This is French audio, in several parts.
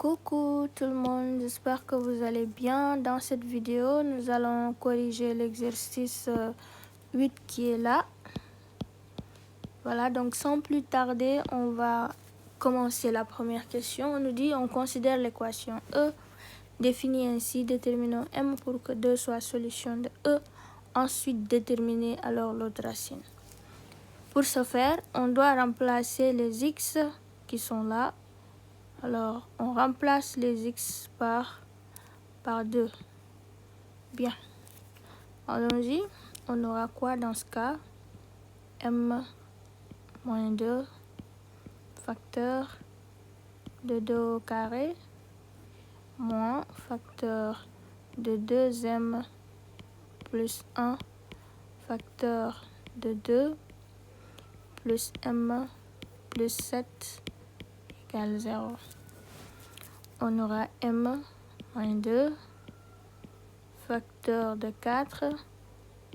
Coucou tout le monde, j'espère que vous allez bien. Dans cette vidéo, nous allons corriger l'exercice 8 qui est là. Voilà, donc sans plus tarder, on va commencer la première question. On nous dit, on considère l'équation E définie ainsi, déterminons M pour que 2 soit solution de E. Ensuite, déterminer alors l'autre racine. Pour ce faire, on doit remplacer les X qui sont là. Alors, on remplace les X par 2. Bien. Allons-y. On aura quoi dans ce cas? M moins 2 facteur de 2 au carré moins facteur de 2m plus 1 facteur de 2 plus m plus 7 égale 0. On aura m moins 2 facteur de 4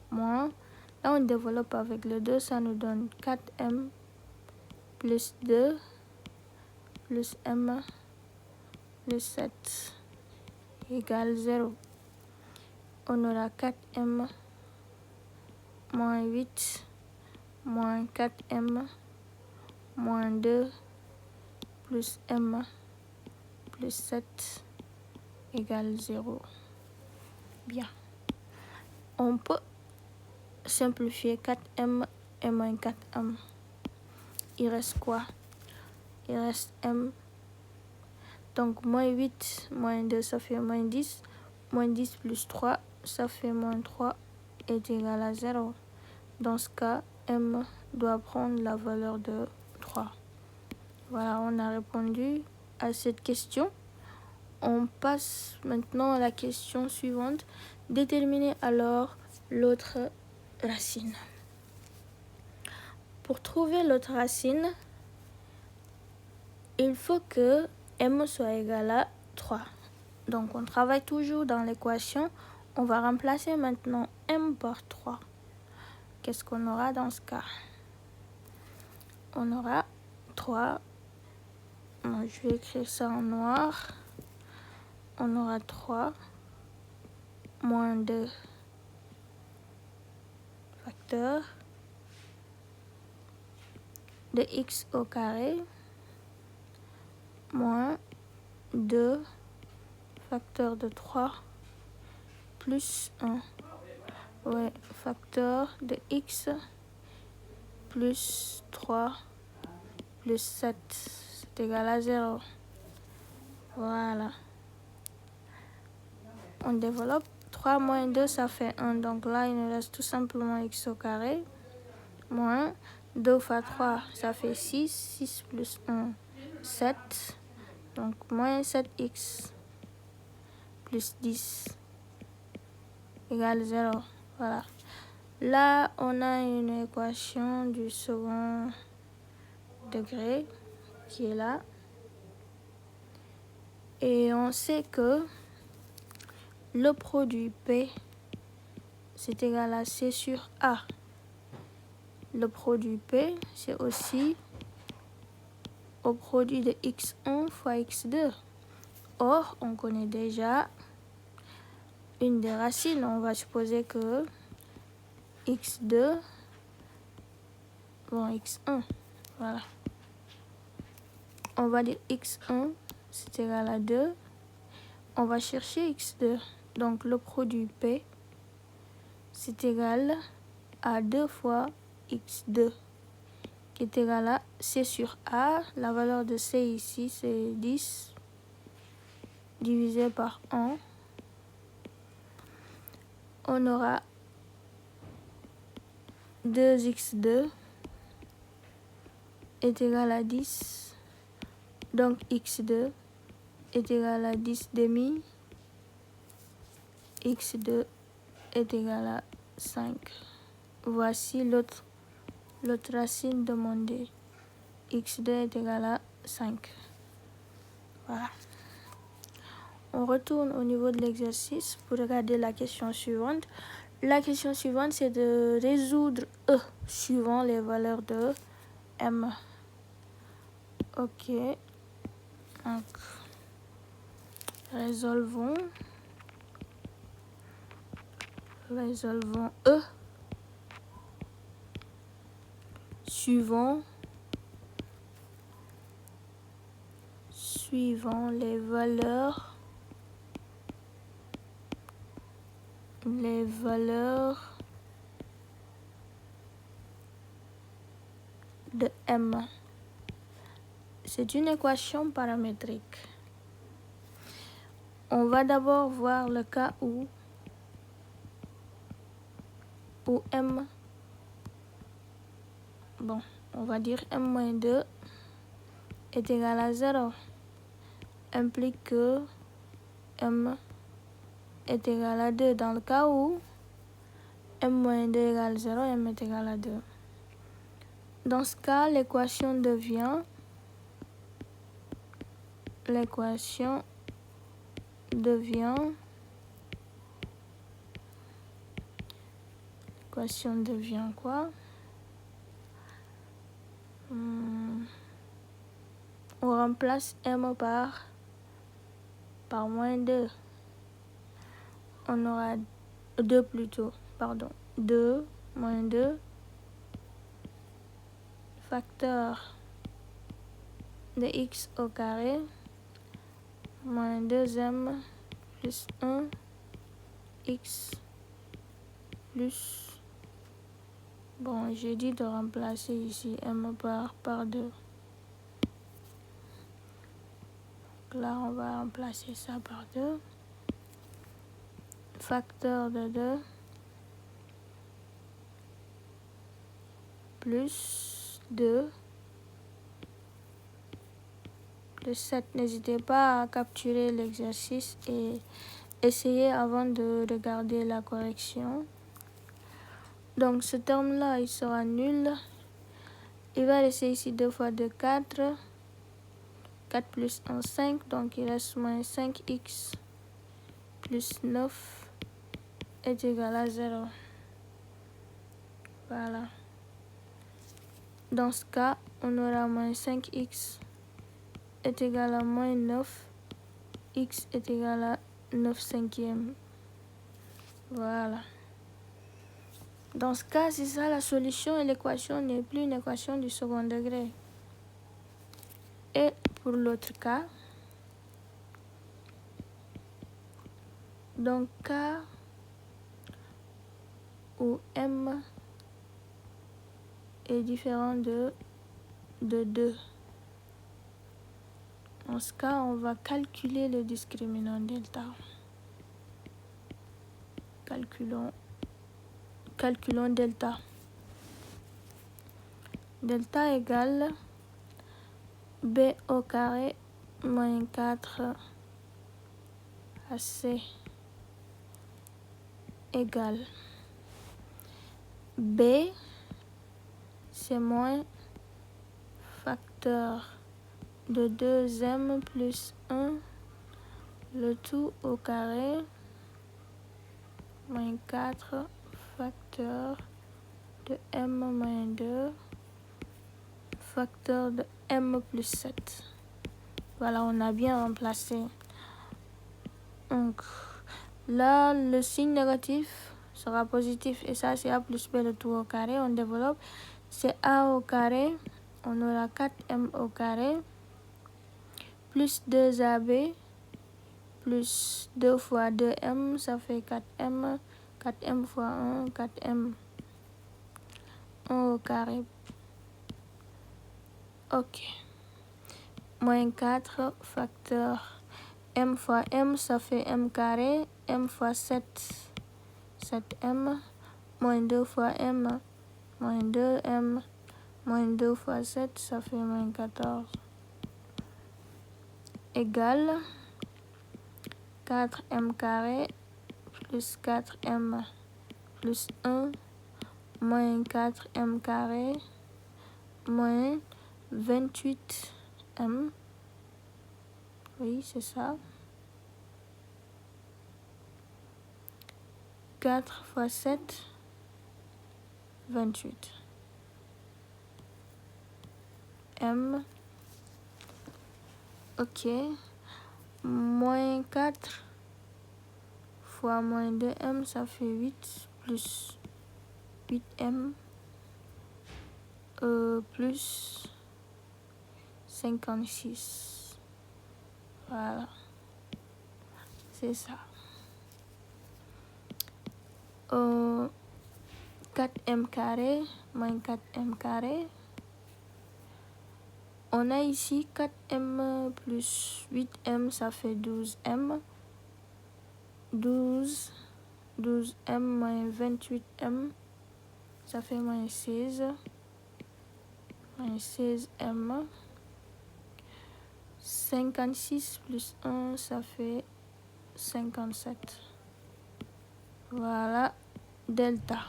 moins, là on développe avec le 2, ça nous donne 4m plus 2 plus m plus 7 égale 0. On aura 4m moins 8 moins 4m moins 2 plus m plus 7 égale 0. Bien. On peut simplifier 4m et moins 4m. Il reste quoi? Il reste m. Donc moins 8 moins 2 ça fait moins 10. Moins 10 plus 3 ça fait moins 3 est égal à 0. Dans ce cas, m doit prendre la valeur de 3. Voilà, on a répondu à cette question. On passe maintenant à la question suivante. Déterminer alors l'autre racine. Pour trouver l'autre racine, il faut que m soit égal à 3. Donc on travaille toujours dans l'équation. On va remplacer maintenant m par 3. Qu'est-ce qu'on aura dans ce cas? On aura 3. Je vais écrire ça en noir. On aura 3 moins 2 facteur de x au carré moins 2 facteur de 3 plus 1. Ouais, facteur de x plus 3 plus 7, c'est égal à 0. Voilà. On développe. 3 moins 2, ça fait 1. Donc là, il nous reste tout simplement x au carré. Moins 2 fois 3, ça fait 6. 6 plus 1, 7. Donc moins 7x plus 10 égale 0. Voilà. Là, on a une équation du second degré qui est là. Et on sait que le produit P, c'est égal à C sur A. Le produit P, c'est aussi au produit de x1 fois x2. Or, on connaît déjà une des racines. On va supposer que x2, x1, voilà. On va dire x1, c'est égal à 2. On va chercher x2. Donc, le produit P, c'est égal à 2 fois x2, qui est égal à C sur A. La valeur de C ici, c'est 10, divisé par 1. On aura 2x2 est égal à 10. Donc, x2 est égal à 10 demi. x2 est égal à 5. Voici l'autre racine demandée. x2 est égal à 5. Voilà. On retourne au niveau de l'exercice pour regarder la question suivante. La question suivante, c'est de résoudre E suivant les valeurs de M. Ok. Donc, Résolvons E. Suivons les valeurs de M. C'est une équation paramétrique. On va d'abord voir le cas où M, bon, on va dire M-2 est égal à 0, implique que M est égal à 2. Dans le cas où M-2 égale 0, M est égal à 2. Dans ce cas, l'équation devient quoi? On remplace M par moins 2. On aura 2 plutôt, pardon. 2 moins 2 facteur de x au carré moins 2m plus 1 x plus, bon, j'ai dit de remplacer ici m par 2. Donc là, on va remplacer ça par 2. Facteur de 2 plus 2 plus 7. N'hésitez pas à capturer l'exercice et essayez avant de regarder la correction. Donc ce terme-là, il sera nul. Il va rester ici 2 fois 2, 4. 4 plus 1, 5. Donc il reste moins 5x plus 9 est égal à 0. Voilà. Dans ce cas, on aura moins 5x est égal à moins 9. X est égal à 9 cinquièmes. Voilà. Dans ce cas, c'est ça la solution et l'équation n'est plus une équation du second degré. Et pour l'autre cas, donc cas où M est différent de 2. Dans ce cas, on va calculer le discriminant delta. Calculons delta. Delta égale B au carré moins 4 AC égale B, c'est moins facteur de 2m plus 1, le tout au carré, moins 4 facteur de m moins 2, facteur de m plus 7. Voilà, on a bien remplacé. Donc là, le signe négatif sera positif et ça c'est a plus b le tout au carré. On développe, c'est a au carré, on aura 4m au carré plus 2ab plus 2 fois 2m, ça fait 4m, 4m fois 1, 4m, 1 au carré. Ok. Moins 4 facteur m fois m, ça fait m carré, m fois 7, 7m, moins 2 fois m, moins 2m, moins 2 fois 7, ça fait moins 14. Égale 4m carré plus 4m plus 1 moins 4m carré moins 28m. Oui, c'est ça. 4 fois 7, 28. M. Ok. Moins moins 4 fois moins 2m, ça fait 8 plus 8m plus 56. Voilà, c'est ça. 4m carré moins 4m carré. On a ici 4m plus 8m, ça fait 12m. 12m moins 28m, ça fait moins 16. Moins 16m. 56 plus 1, ça fait 57. Voilà, delta.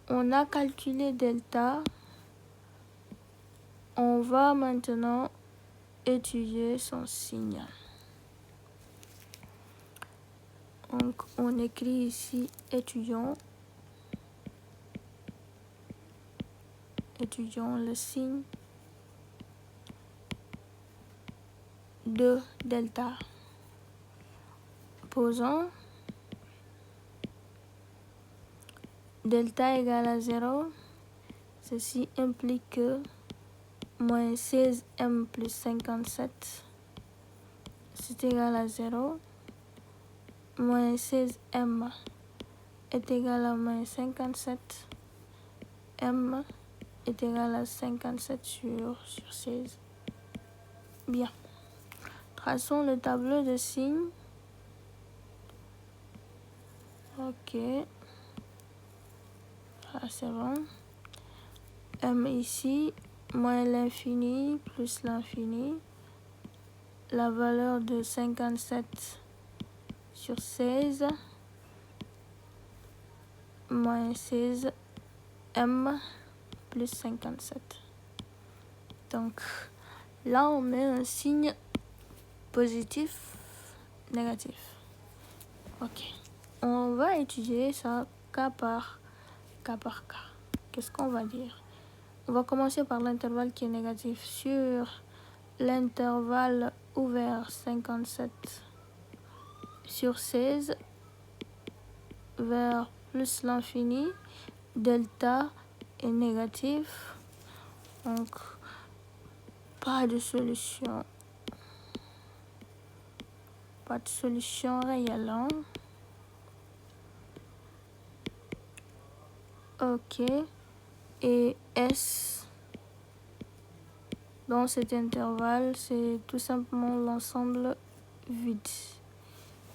On a calculé delta. On va maintenant étudier son signe. Donc, on écrit ici étudions le signe de delta. Posons delta égale à 0. Ceci implique que moins 16m plus 57, c'est égal à 0. Moins 16m est égal à moins 57. M est égal à 57 sur 16. Bien. Traçons le tableau de signes. Ok. Ah, c'est bon. M ici, moins l'infini plus l'infini. La valeur de 57 sur 16. Moins 16 M plus 57. Donc, là, on met un signe positif, négatif. Ok. On va étudier ça cas par cas. Qu'est-ce qu'on va dire? On va commencer par l'intervalle qui est négatif. Sur l'intervalle ouvert 57 sur 16 vers plus l'infini, delta est négatif. Donc, pas de solution. Pas de solution réelle. Hein? Ok. Et S dans cet intervalle, c'est tout simplement l'ensemble vide.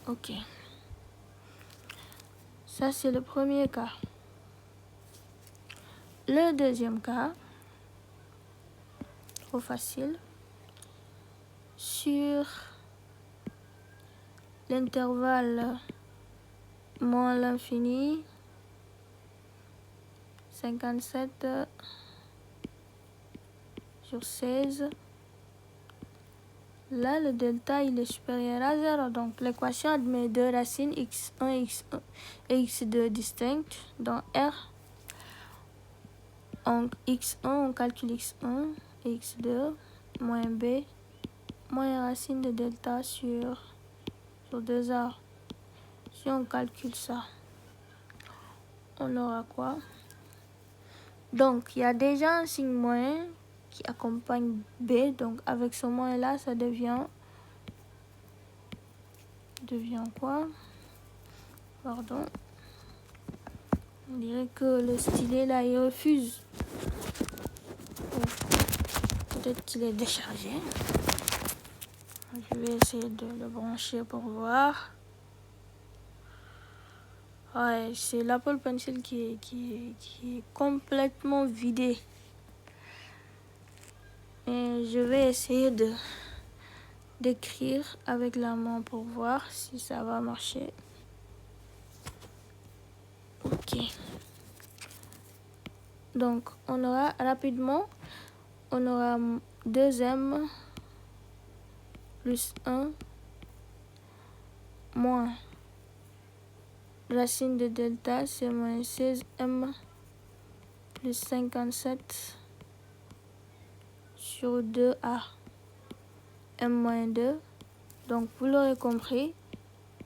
Ok. Ça, c'est le premier cas. Le deuxième cas, trop facile. Sur l'intervalle moins l'infini, 57 sur 16. Là, le delta, il est supérieur à 0. Donc, l'équation admet deux racines x1 et x2 distinctes dans R. Donc, x1, on calcule x1 et x2 moins b moins racine de delta sur 2a. Si on calcule ça, on aura quoi? Donc, il y a déjà un signe moins qui accompagne b. Donc, avec ce moins-là, ça devient quoi? Pardon. On dirait que le stylet, là, il refuse. Peut-être qu'il est déchargé. Je vais essayer de le brancher pour voir. Ouais, c'est l'Apple Pencil qui est complètement vidé. Et je vais essayer d'écrire avec la main pour voir si ça va marcher. Ok. Donc, on aura rapidement, 2m plus 1 moins racine de delta, c'est moins 16m plus 57 sur 2a. M moins 2 Donc, vous l'aurez compris,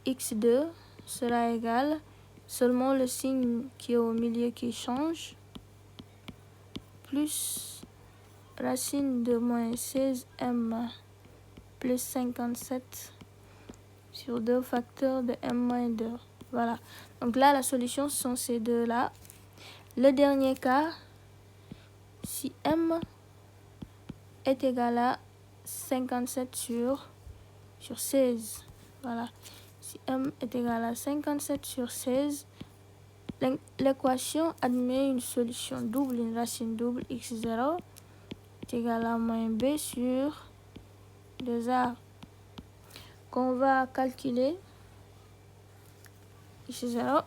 x2 sera égal, seulement le signe qui est au milieu qui change, plus racine de moins 16m plus 57 sur 2 facteurs de m moins 2. Voilà. Donc là, la solution sont ces deux-là. Le dernier cas, si m est égal à 57 sur 16. Voilà. Si m est égal à 57 sur 16, l'équation admet une solution double, une racine double x0 est égal à moins b sur 2a qu'on va calculer. x0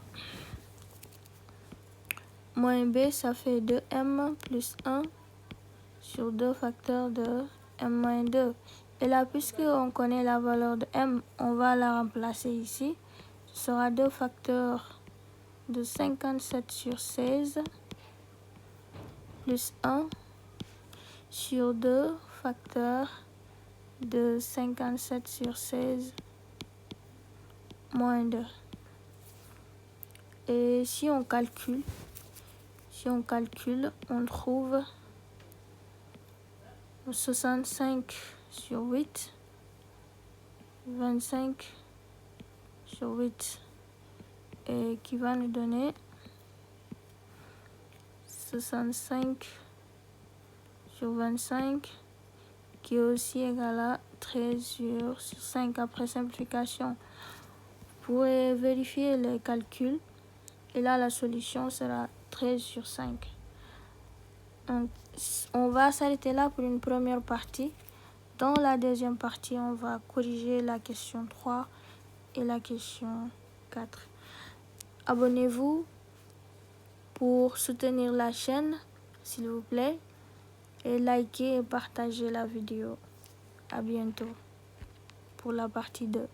moins b, ça fait 2m plus 1 sur 2 facteurs de m moins 2. Et là, puisqu'on connaît la valeur de m, on va la remplacer ici. Ce sera 2 facteurs de 57 sur 16 plus 1 sur 2 facteurs de 57 sur 16 moins 2. Et si on calcule, on trouve 65 sur 8, 25 sur 8, et qui va nous donner 65 sur 25, qui est aussi égal à 13 sur 5 après simplification. Vous pourrez vérifier les calculs, et là la solution sera 13 sur 5. Donc, on va s'arrêter là pour une première partie. Dans la deuxième partie, on va corriger la question 3 et la question 4. Abonnez-vous pour soutenir la chaîne, s'il vous plaît, et likez et partagez la vidéo. À bientôt pour la partie 2.